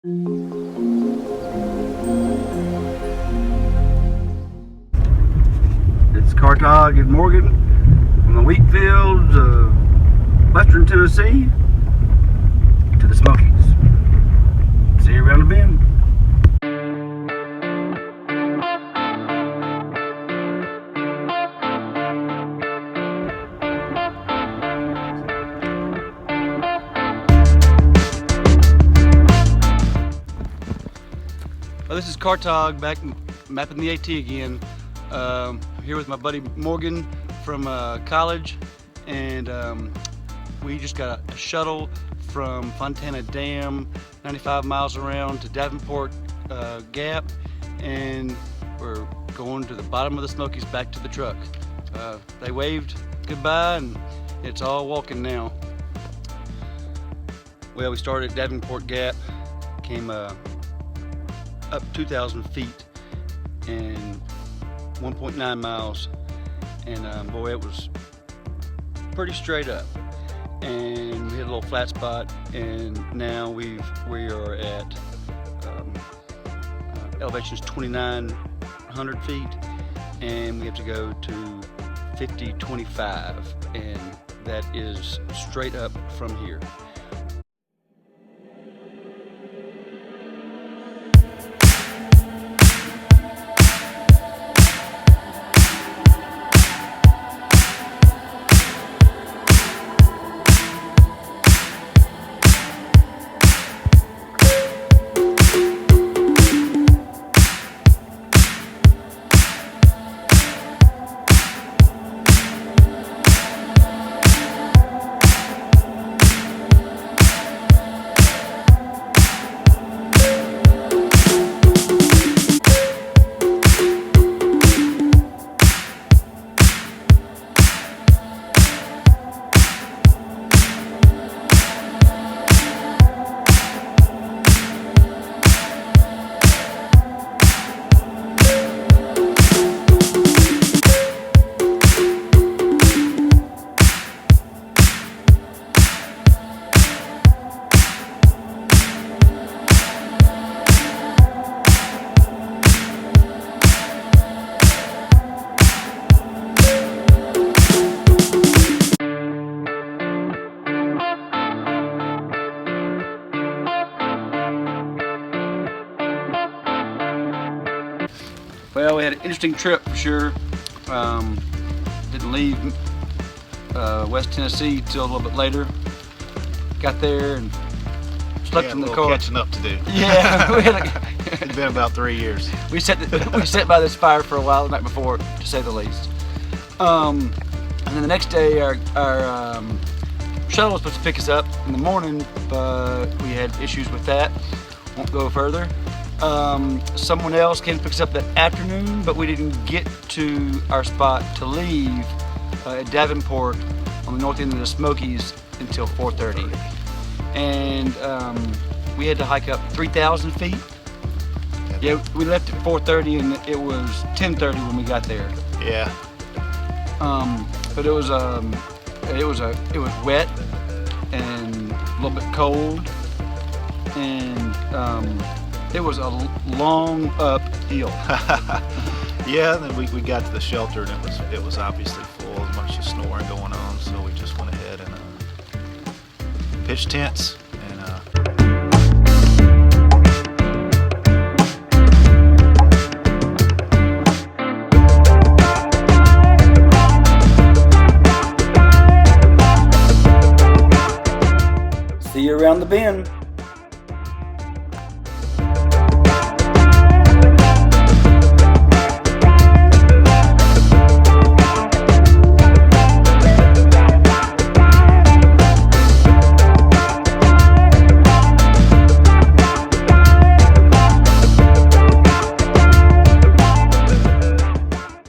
It's Cartog and Morgan from the wheat fields of western Tennessee to the Smokies. See you around the bend. Well, this is Cartog back mapping the AT again. I'm here with my buddy Morgan from college, and we just got a shuttle from Fontana Dam, 95 miles around to Davenport Gap, and we're going to the bottom of the Smokies back to the truck. They waved goodbye and it's all walking now. Well, we started at Davenport Gap, came up 2,000 feet and 1.9 miles, and boy, it was pretty straight up, and we hit a little flat spot, and now we are at elevations 2,900 feet, and we have to go to 5025, and that is straight up from here. Well, we had an interesting trip for sure. Didn't leave West Tennessee till a little bit later. Got there and slept in the car. Catching up to do. Yeah, It's been about 3 years. we sat by this fire for a while the night before, to say the least. And then the next day, our shuttle was supposed to pick us up in the morning, but we had issues with that. Won't go further. Someone else came to pick us up that afternoon, but we didn't get to our spot to leave at Davenport on the north end of the Smokies until 4:30. And we had to hike up 3,000 feet. Yeah, we left at 4:30 and it was 10:30 when we got there. Yeah. But it was wet and a little bit cold, and it was a long uphill. Yeah, and then we got to the shelter and it was obviously full. There was a bunch of snoring going on, so we just went ahead and pitched tents. See you around the bend.